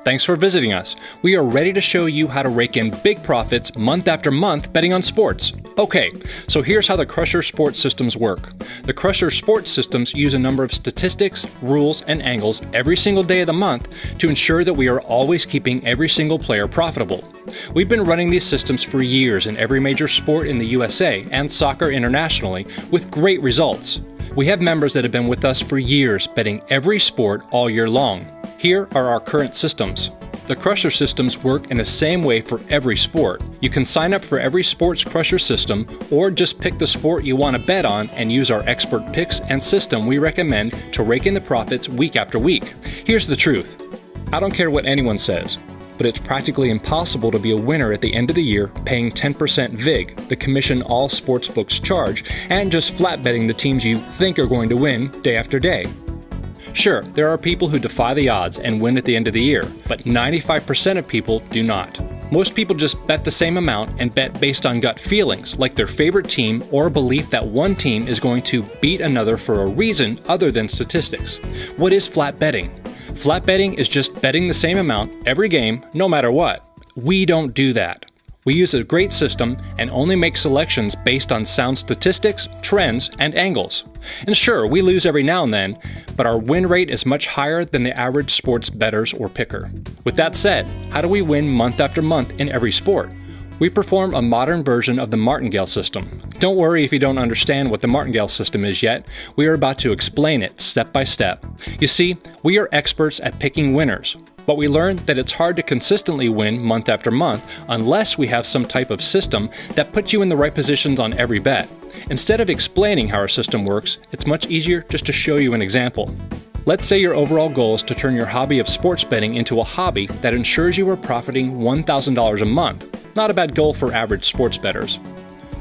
Thanks for visiting us. We are ready to show you how to rake in big profits month after month betting on sports. Okay, so here's how the Crusher Sports Systems work. The Crusher Sports Systems use a number of statistics, rules, and angles every single day of the month to ensure that we are always keeping every single player profitable. We've been running these systems for years in every major sport in the USA and soccer internationally with great results. We have members that have been with us for years betting every sport all year long. Here are our current systems. The Crusher systems work in the same way for every sport. You can sign up for every sports Crusher system or just pick the sport you want to bet on and use our expert picks and system we recommend to rake in the profits week after week. Here's the truth. I don't care what anyone says, but it's practically impossible to be a winner at the end of the year paying 10% VIG, the commission all sportsbooks charge, and just flat betting the teams you think are going to win day after day. Sure, there are people who defy the odds and win at the end of the year, but 95% of people do not. Most people just bet the same amount and bet based on gut feelings, like their favorite team or a belief that one team is going to beat another for a reason other than statistics. What is flat betting? Flat betting is just betting the same amount every game, no matter what. We don't do that. We use a great system and only make selections based on sound statistics, trends, and angles. And sure, we lose every now and then, but our win rate is much higher than the average sports bettors or picker. With that said, how do we win month after month in every sport? We perform a modern version of the martingale system. Don't worry if you don't understand what the martingale system is yet. We are about to explain it step by step. You see, we are experts at picking winners, but we learned that it's hard to consistently win month after month unless we have some type of system that puts you in the right positions on every bet. Instead of explaining how our system works, it's much easier just to show you an example. Let's say your overall goal is to turn your hobby of sports betting into a hobby that ensures you are profiting $1,000 a month. Not a bad goal for average sports bettors.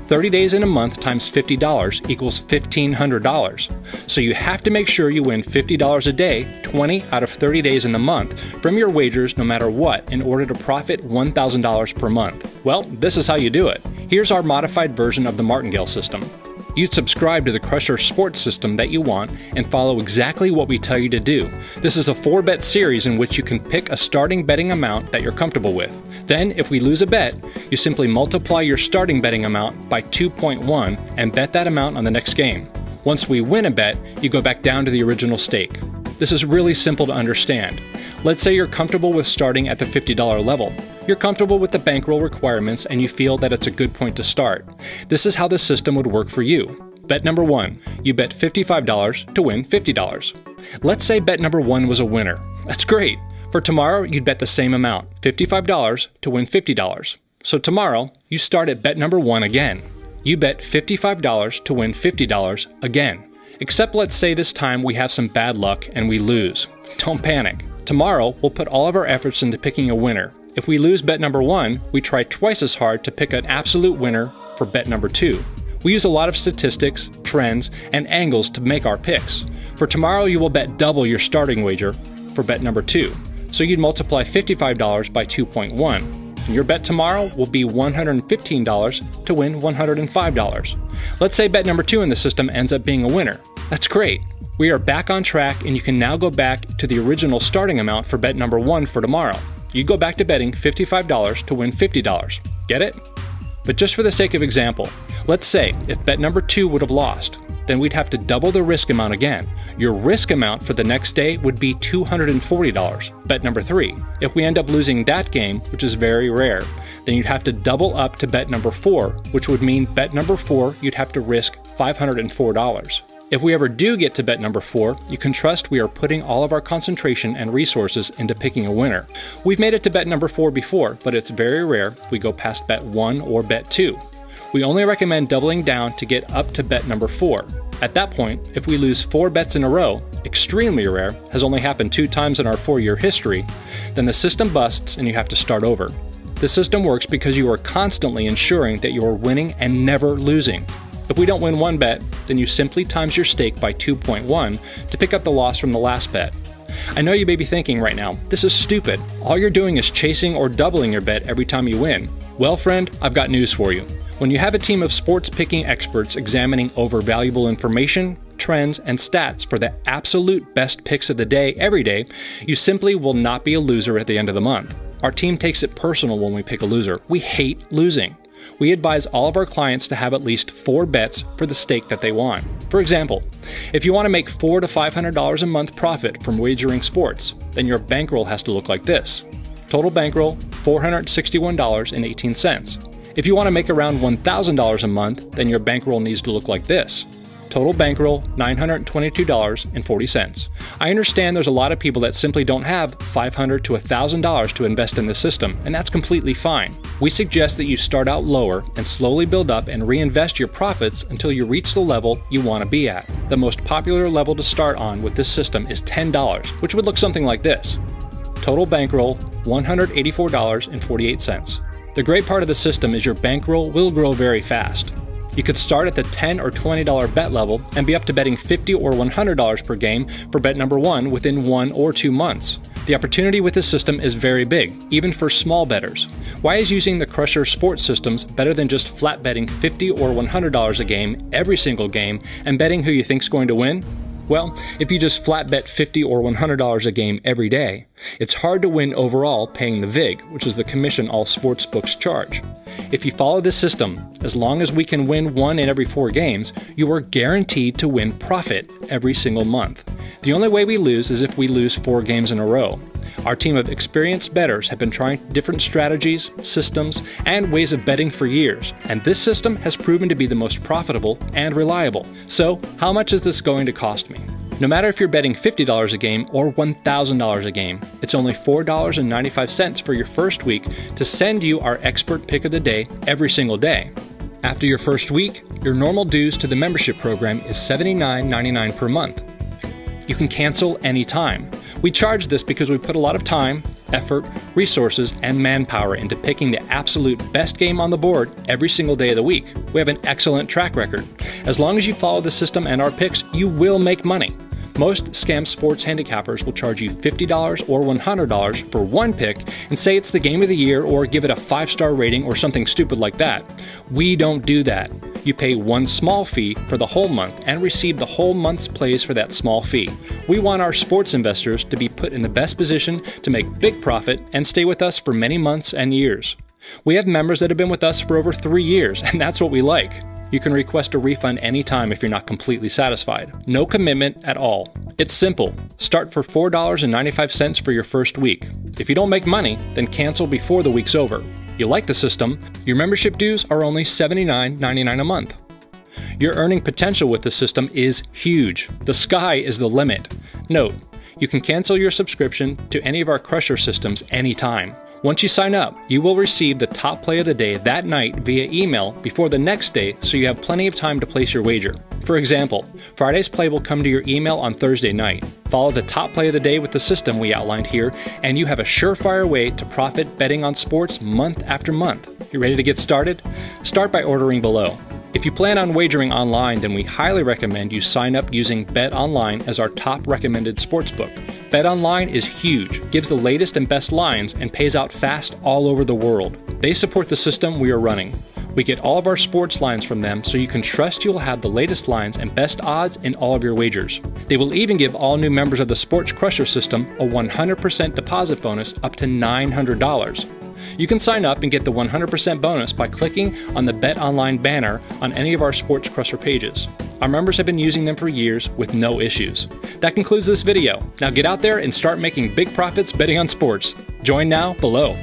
30 days in a month times $50 equals $1,500. So you have to make sure you win $50 a day, 20 out of 30 days in the month, from your wagers no matter what in order to profit $1,000 per month. Well, this is how you do it. Here's our modified version of the martingale system. You'd subscribe to the Crusher Sports system that you want and follow exactly what we tell you to do. This is a 4-bet series in which you can pick a starting betting amount that you're comfortable with. Then, if we lose a bet, you simply multiply your starting betting amount by 2.1 and bet that amount on the next game. Once we win a bet, you go back down to the original stake. This is really simple to understand. Let's say you're comfortable with starting at the $50 level. You're comfortable with the bankroll requirements and you feel that it's a good point to start. This is how the system would work for you. Bet number 1. You bet $55 to win $50. Let's say bet number 1 was a winner. That's great. For tomorrow, you'd bet the same amount, $55 to win $50. So tomorrow, you start at bet number 1 again. You bet $55 to win $50 again. Except let's say this time we have some bad luck and we lose. Don't panic. Tomorrow, we'll put all of our efforts into picking a winner. If we lose bet number 1, we try twice as hard to pick an absolute winner for bet number 2. We use a lot of statistics, trends, and angles to make our picks. For tomorrow, you will bet double your starting wager for bet number 2. So you'd multiply $55 by 2.1. And your bet tomorrow will be $115 to win $105. Let's say bet number 2 in the system ends up being a winner. That's great. We are back on track and you can now go back to the original starting amount for bet number 1 for tomorrow. You go back to betting $55 to win $50. Get it? But just for the sake of example, let's say if bet number 2 would have lost, then we'd have to double the risk amount again. Your risk amount for the next day would be $240, bet number 3. If we end up losing that game, which is very rare, then you'd have to double up to bet number 4, which would mean bet number 4 you'd have to risk $504. If we ever do get to bet number 4, you can trust we are putting all of our concentration and resources into picking a winner. We've made it to bet number 4 before, but it's very rare we go past bet 1 or bet 2. We only recommend doubling down to get up to bet number 4. At that point, if we lose 4 bets in a row, extremely rare, has only happened 2 times in our 4-year history, then the system busts and you have to start over. The system works because you are constantly ensuring that you are winning and never losing. If we don't win 1 bet, then you simply times your stake by 2.1 to pick up the loss from the last bet. I know you may be thinking right now, this is stupid. All you're doing is chasing or doubling your bet every time you win. Well, friend, I've got news for you. When you have a team of sports picking experts examining over valuable information, trends, and stats for the absolute best picks of the day every day, you simply will not be a loser at the end of the month. Our team takes it personal when we pick a loser. We hate losing. We advise all of our clients to have at least 4 bets for the stake that they want. For example, if you want to make $400 to $500 a month profit from wagering sports, then your bankroll has to look like this. Total bankroll, $461.18. If you want to make around $1,000 a month, then your bankroll needs to look like this. Total bankroll, $922.40. I understand there's a lot of people that simply don't have $500 to $1,000 to invest in the system, and that's completely fine. We suggest that you start out lower and slowly build up and reinvest your profits until you reach the level you want to be at. The most popular level to start on with this system is $10, which would look something like this. Total bankroll, $184.48. The great part of the system is your bankroll will grow very fast. You could start at the $10 or $20 bet level and be up to betting $50 or $100 per game for bet number 1 within 1 or 2 months. The opportunity with this system is very big, even for small bettors. Why is using the Crusher sports systems better than just flat betting $50 or $100 a game every single game and betting who you think's going to win? Well, if you just flat bet $50 or $100 a game every day, it's hard to win overall paying the VIG, which is the commission all sports books charge. If you follow this system, as long as we can win 1 in every 4 games, you are guaranteed to win profit every single month. The only way we lose is if we lose 4 games in a row. Our team of experienced bettors have been trying different strategies, systems, and ways of betting for years, and this system has proven to be the most profitable and reliable. So, how much is this going to cost me? No matter if you're betting $50 a game or $1,000 a game, it's only $4.95 for your first week to send you our expert pick of the day every single day. After your first week, your normal dues to the membership program is $79.99 per month. You can cancel anytime. We charge this because we put a lot of time, effort, resources, and manpower into picking the absolute best game on the board every single day of the week. We have an excellent track record. As long as you follow the system and our picks, you will make money. Most scam sports handicappers will charge you $50 or $100 for one pick and say it's the game of the year or give it a 5-star rating or something stupid like that. We don't do that. You pay one small fee for the whole month and receive the whole month's plays for that small fee. We want our sports investors to be put in the best position to make big profit and stay with us for many months and years. We have members that have been with us for over 3 years, and that's what we like. You can request a refund anytime if you're not completely satisfied. No commitment at all. It's simple. Start for $4.95 for your first week. If you don't make money, then cancel before the week's over. You like the system, your membership dues are only $79.99 a month. Your earning potential with the system is huge. The sky is the limit. Note, you can cancel your subscription to any of our Crusher systems anytime. Once you sign up, you will receive the top play of the day that night via email before the next day, so you have plenty of time to place your wager. For example, Friday's play will come to your email on Thursday night. Follow the top play of the day with the system we outlined here, and you have a surefire way to profit betting on sports month after month. You ready to get started? Start by ordering below. If you plan on wagering online, then we highly recommend you sign up using BetOnline as our top recommended sportsbook. BetOnline is huge, gives the latest and best lines, and pays out fast all over the world. They support the system we are running. We get all of our sports lines from them, so you can trust you'll have the latest lines and best odds in all of your wagers. They will even give all new members of the Sports Crusher system a 100% deposit bonus up to $900. You can sign up and get the 100% bonus by clicking on the BetOnline banner on any of our Sports Crusher pages. Our members have been using them for years with no issues. That concludes this video. Now get out there and start making big profits betting on sports. Join now below.